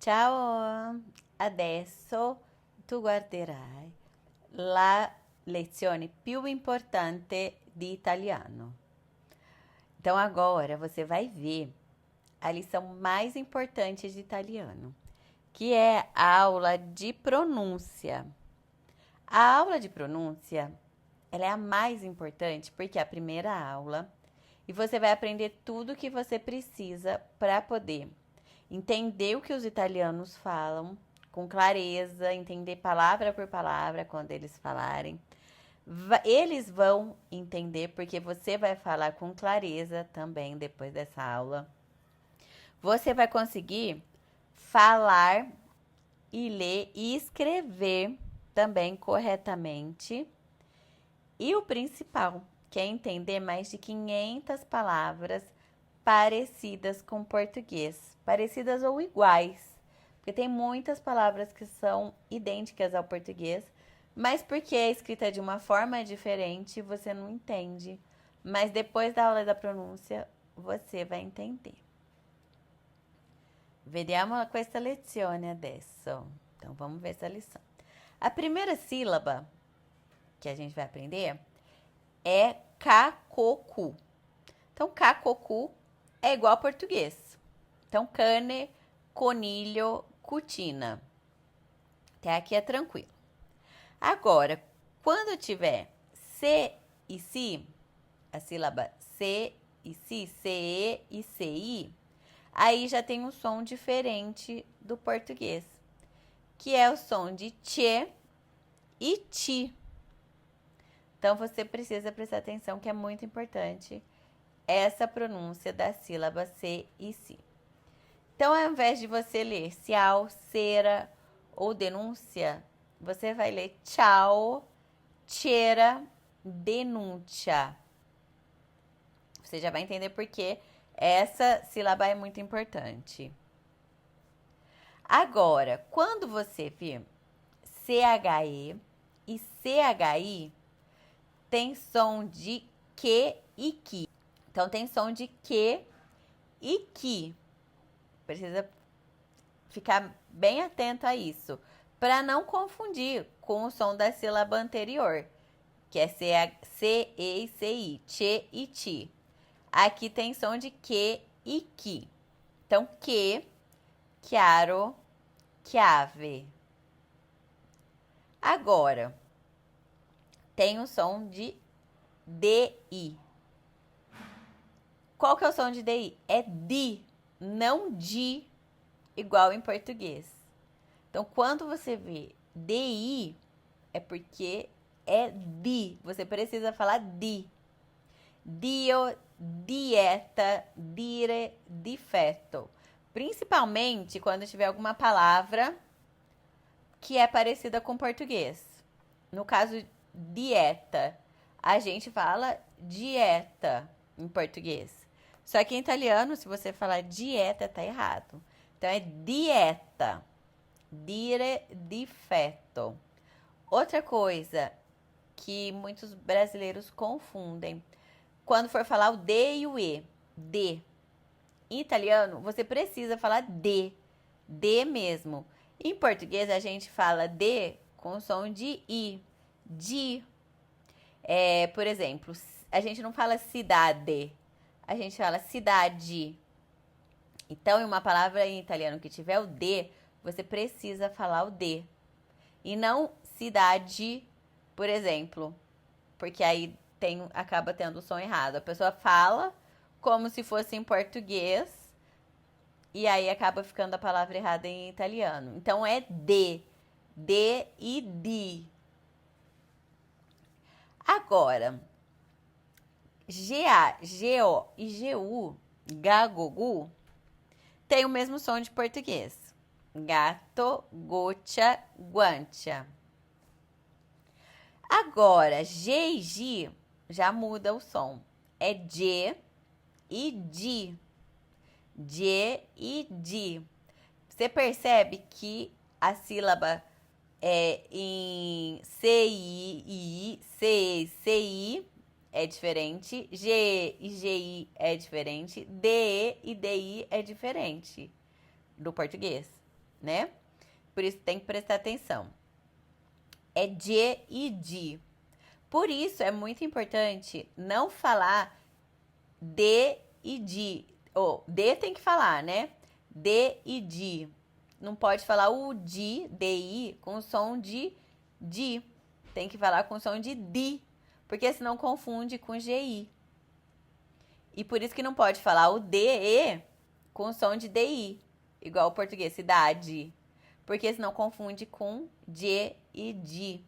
Ciao, adesso tu guarderai la lezione più importante di italiano. Então agora você vai ver a lição mais importante de italiano, que é a aula de pronúncia. A aula de pronúncia, ela é a mais importante porque é a primeira aula e você vai aprender tudo o que você precisa para poder entender o que os italianos falam com clareza, entender palavra por palavra quando eles falarem. Eles vão entender porque você vai falar com clareza também depois dessa aula. Você vai conseguir falar e ler e escrever também corretamente. E o principal, que é entender mais de 500 palavras parecidas com português, parecidas ou iguais, porque tem muitas palavras que são idênticas ao português, mas porque é escrita de uma forma diferente, você não entende. Mas depois da aula da pronúncia, você vai entender. Vediamo questa lezione adesso. Então, vamos ver essa lição. A primeira sílaba que a gente vai aprender é cacocu. Então, cacocu é igual ao português. Então, cane, conilho, cutina. Até aqui é tranquilo. Agora, quando tiver C e si, a sílaba C e si, CE e CI, aí já tem um som diferente do português, que é o som de tchê e ti. Então, você precisa prestar atenção que é muito importante essa pronúncia da sílaba C e si. Então, ao invés de você ler ciao, cera ou denúncia, você vai ler ciao, c'era, denuncia. Você já vai entender por que essa sílaba é muito importante. Agora, quando você vir CHE e CHI, tem som de que e que. Então, tem som de que e que. Precisa ficar bem atento a isso, para não confundir com o som da sílaba anterior, que é C, E e CI, che e ti. Aqui tem som de que e que. Então, que, chiaro, chiave. Agora, tem o som de DI. Qual que é o som de DI? É di, não di, igual em português. Então, quando você vê DI, é porque é di. Você precisa falar di. Dio, dieta, dire, difetto. Principalmente quando tiver alguma palavra que é parecida com português. No caso, dieta, a gente fala dieta em português. Só que em italiano, se você falar dieta, tá errado. Então, é dieta, dire, difetto. Outra coisa que muitos brasileiros confundem, quando for falar o D e o E, D. Em italiano, você precisa falar D, D mesmo. Em português, a gente fala D com som de I, di. Por exemplo, a gente não fala cidade, a gente fala cidade. Então, em uma palavra em italiano que tiver o D, você precisa falar o D. E não cidade, por exemplo, porque aí acaba tendo o som errado. A pessoa fala como se fosse em português e aí acaba ficando a palavra errada em italiano. Então, é D, D e di. Agora, GA, GO e GU, gagogu, tem o mesmo som de português. Gato, gocha, guancia. Agora, G e G já muda o som. É G e D. G e D. Você percebe que a sílaba em CI, C, CI é diferente, G e GI é diferente, DE e DI é diferente do português. né? Por isso tem que prestar atenção. É de e de. Por isso é muito importante não falar de e de. Ou de tem que falar, né? De e de. Não pode falar o de, com som de. Tem que falar com som de di, porque senão confunde com GI. E por isso que não pode falar o DE com som de DI, igual o português, cidade. Porque senão confunde com de e di.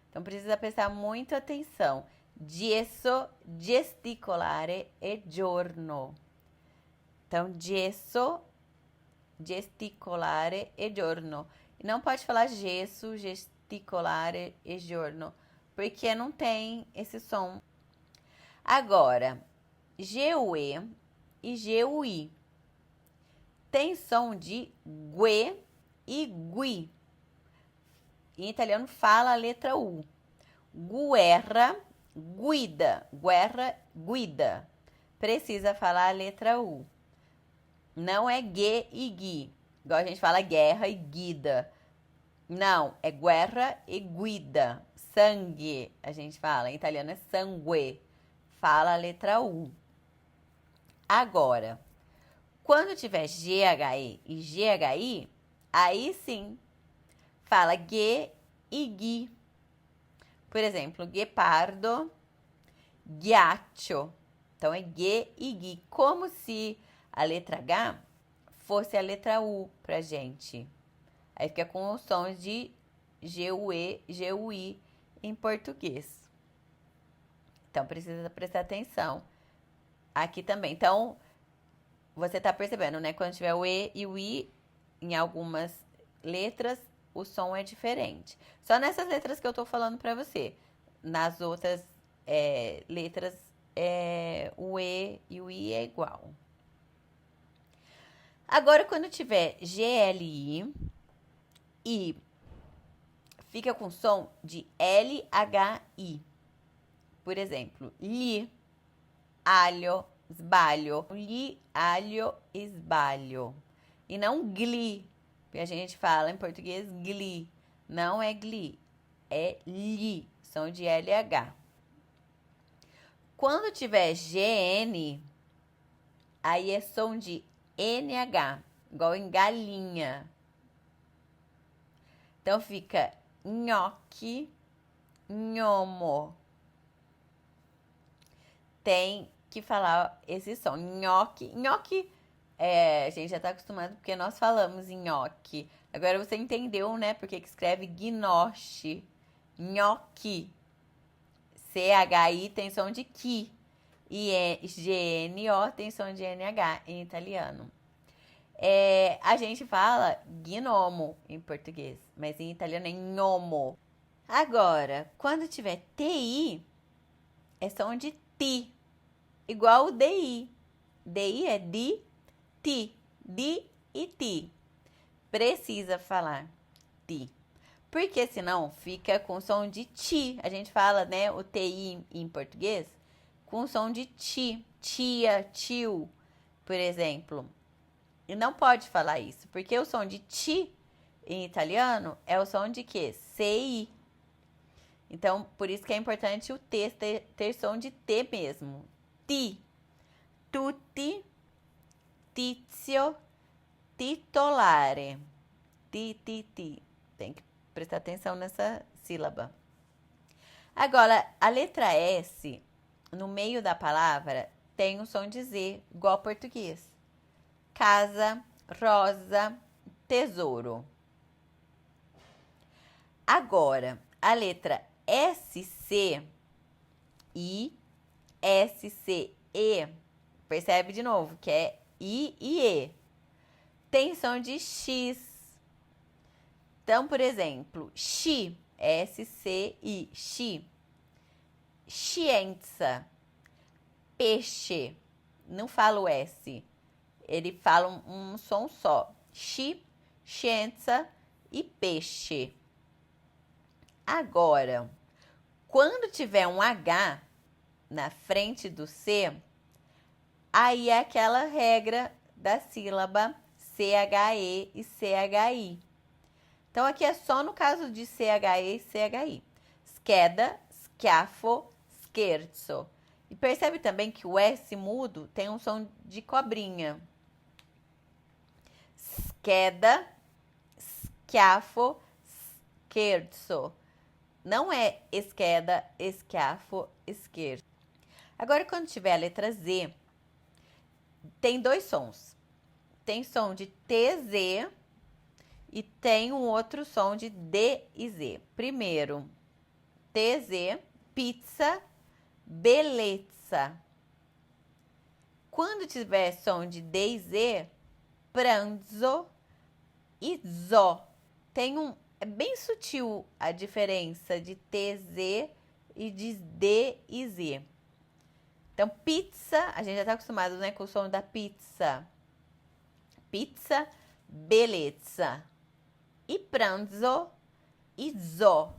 Então precisa prestar muita atenção. Gesso, gesticolare e giorno. Então, gesso, gesticolare e giorno. E não pode falar gesso, gesticolare e giorno, porque não tem esse som. Agora, GUE e GUI. Tem som de GUE e GUI. Em italiano fala a letra U. Guerra, guida. Guerra, guida. Precisa falar a letra U. Não é G e gui. Igual a gente fala guerra e guida. Não, é guerra e guida. Sangue, a gente fala. Em italiano é sangue. Fala a letra U. Agora, quando tiver GHE e GHI, aí sim fala G e gui. Por exemplo, guepardo, ghiaccio. Então é G e gui. Como se a letra H fosse a letra U pra gente. Aí fica com os sons de GUE, GUI em português. Então precisa prestar atenção aqui também. Então, você tá percebendo, né? Quando tiver o E e o I em algumas letras, o som é diferente. Só nessas letras que eu tô falando pra você. Nas outras letras, o E e o I é igual. Agora, quando tiver GLI e fica com som de LHI. Por exemplo, li, alho, sbaglio. Li, alho, sbaglio. E não gli, que a gente fala em português gli. Não é gli, é li, som de LH. Quando tiver GN, aí é som de NH, igual em galinha. Então fica nhoque, nhomo. Tem que falar esse som. Nhoque. Nhoque, a gente já tá acostumado porque nós falamos nhoque. Agora você entendeu, né? Porque que escreve gnoche. Nhoque. CHI tem som de ki. E GNO tem som de NH em italiano. A gente fala gnomo em português, mas em italiano é gnomo. Agora, quando tiver TI, é som de ti, igual o DI. DI é di, ti, di e ti. Precisa falar ti, porque senão fica com som de ti. A gente fala, né, o TI em português com som de ti, tia, tio, por exemplo. E não pode falar isso, porque o som de ti em italiano é o som de quê? CI. Então, por isso que é importante o T ter som de T mesmo. Ti, tutti, tizio, titolare. Ti, ti, ti. Tem que prestar atenção nessa sílaba. Agora, a letra S, no meio da palavra, tem o som de Z, igual ao português. Casa, rosa, tesouro. Agora, a letra SC e SCE, percebe de novo que é I e E. Tem som de X. Então, por exemplo, chi, SCI, chi. Scienza, peixe. Não fala o S. Ele fala um som só. Chi, scienza e peixe. Agora, quando tiver um H na frente do C, aí é aquela regra da sílaba CHE e CHI. Então, aqui é só no caso de CHE e CHI. Scheda, schiaffo, scherzo. E percebe também que o S mudo tem um som de cobrinha. Scheda, schiaffo, scherzo. Não é esquerda, schiaffo, scherzo. Agora, quando tiver a letra Z, tem dois sons. Tem som de TZ e tem um outro som de D e Z. Primeiro, TZ, pizza, belezza. Quando tiver som de D e Z, pranzo e zo. É bem sutil a diferença de TZ e de D e Z. Então, pizza, a gente já tá acostumado, né, com o som da pizza. Pizza, belezza. E pranzo e zo.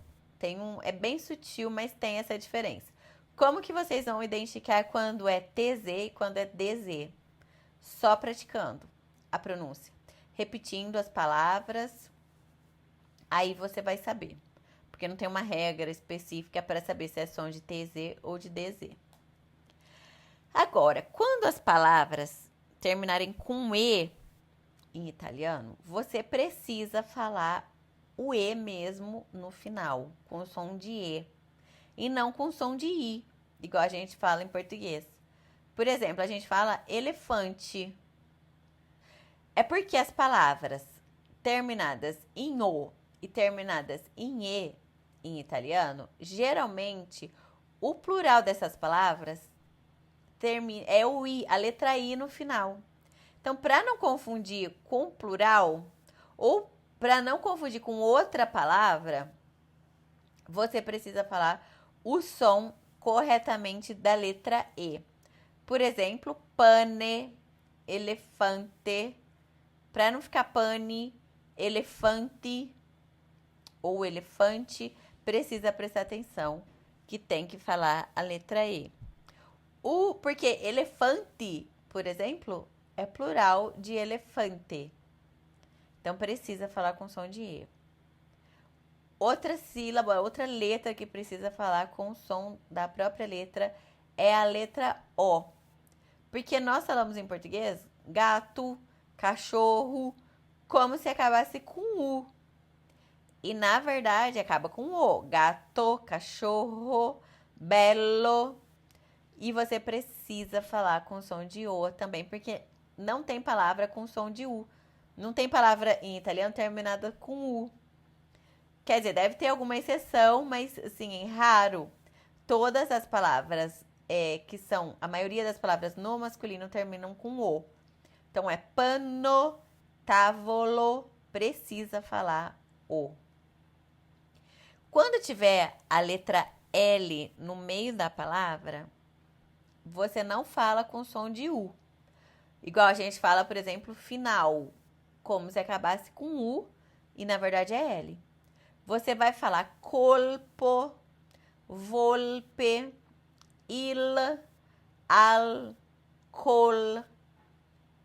É bem sutil, mas tem essa diferença. Como que vocês vão identificar quando é TZ e quando é DZ? Só praticando a pronúncia. Repetindo as palavras, aí você vai saber. Porque não tem uma regra específica para saber se é som de TZ ou de DZ. Agora, quando as palavras terminarem com E em italiano, você precisa falar o E mesmo no final, com o som de E, e não com o som de I, igual a gente fala em português. Por exemplo, a gente fala elefante. É porque as palavras terminadas em O e terminadas em E em italiano, geralmente o plural dessas palavras é o I, a letra I no final. Então, para não confundir com plural ou para não confundir com outra palavra, você precisa falar o som corretamente da letra E. Por exemplo, pane, elefante. Para não ficar pane, elefante ou elefante, precisa prestar atenção que tem que falar a letra E. Porque elefante, por exemplo, é plural de elefante. Então, precisa falar com som de E. Outra sílaba, outra letra que precisa falar com o som da própria letra é a letra O. Porque nós falamos em português gato, cachorro, como se acabasse com U. E, na verdade, acaba com O. Gato, cachorro, bello. E você precisa falar com som de O também, porque não tem palavra com som de U. Não tem palavra em italiano terminada com U. Quer dizer, deve ter alguma exceção, mas, assim, é raro. Todas as palavras que são... A maioria das palavras no masculino terminam com O. Então, é pano, tavolo, precisa falar O. Quando tiver a letra L no meio da palavra, você não fala com som de U. Igual a gente fala, por exemplo, final, como se acabasse com U e na verdade é L. Você vai falar colpo, volpe, il, al, col.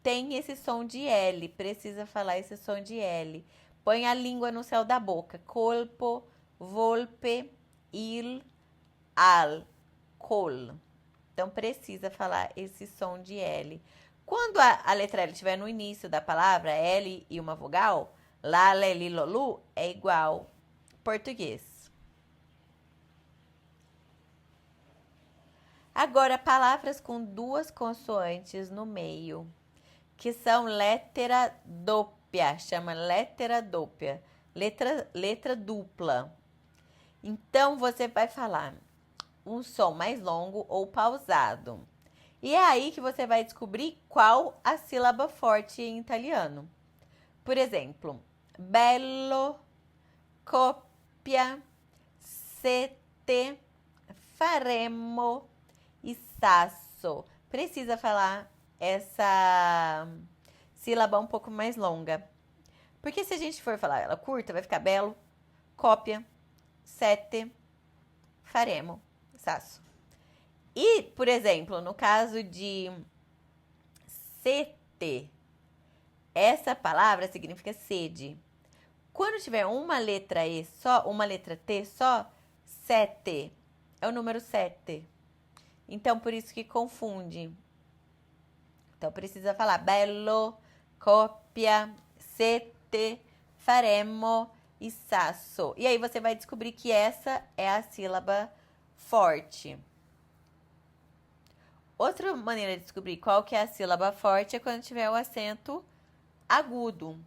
Tem esse som de L, precisa falar esse som de L. Põe a língua no céu da boca. Colpo, volpe, il, al, col. Então, precisa falar esse som de L. Quando a letra L estiver no início da palavra, L e uma vogal, lá, lé, li, lolu, é igual português. Agora, palavras com duas consoantes no meio, que são lettera doppia, chama lettera doppia, letra dupla. Então, você vai falar um som mais longo ou pausado. E é aí que você vai descobrir qual a sílaba forte em italiano. Por exemplo, bello, coppia, sete, faremo e sasso. Precisa falar essa sílaba um pouco mais longa. Porque se a gente for falar ela curta, vai ficar bello, coppia, sete, faremo, sasso. E, por exemplo, no caso de sete, Essa palavra significa sede. Quando tiver uma letra E só, uma letra T só, sete. É o número 7. Então, por isso que confunde. Então, precisa falar bello, copia, sete, faremo e sasso. E aí você vai descobrir que essa é a sílaba forte. Outra maneira de descobrir qual que é a sílaba forte é quando tiver o acento agudo,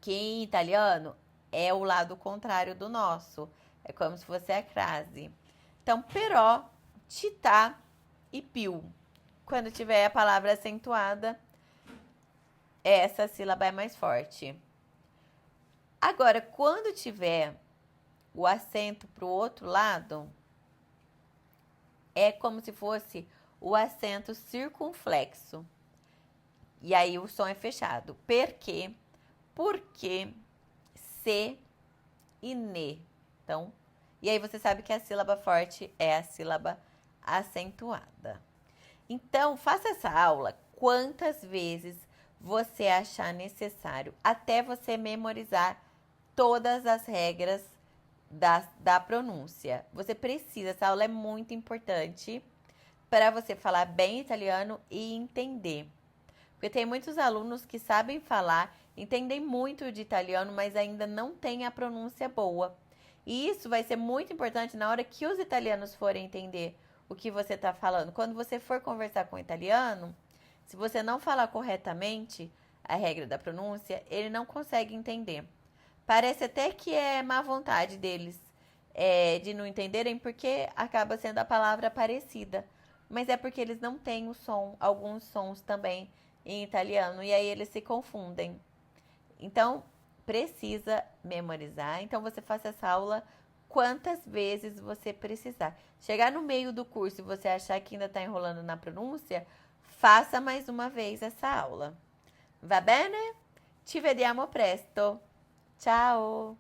que em italiano é o lado contrário do nosso. É como se fosse a crase. Então, però, città e più. Quando tiver a palavra acentuada, essa sílaba é mais forte. Agora, quando tiver o acento para o outro lado, é como se fosse o acento circunflexo. E aí o som é fechado. Per quê? Porque, se e ne. Então, e aí você sabe que a sílaba forte é a sílaba acentuada. Então, faça essa aula quantas vezes você achar necessário, até você memorizar todas as regras da pronúncia. Você precisa, essa aula é muito importante para você falar bem italiano e entender. Porque tem muitos alunos que sabem falar, entendem muito de italiano, mas ainda não têm a pronúncia boa. E isso vai ser muito importante na hora que os italianos forem entender o que você está falando. Quando você for conversar com o italiano, se você não falar corretamente a regra da pronúncia, ele não consegue entender. Parece até que é má vontade deles de não entenderem, porque acaba sendo a palavra parecida. Mas é porque eles não têm o som, alguns sons também em italiano, e aí eles se confundem. Então, precisa memorizar. Então, você faça essa aula quantas vezes você precisar. Chegar no meio do curso e você achar que ainda está enrolando na pronúncia, faça mais uma vez essa aula. Va bene? Ci vediamo presto. Ciao!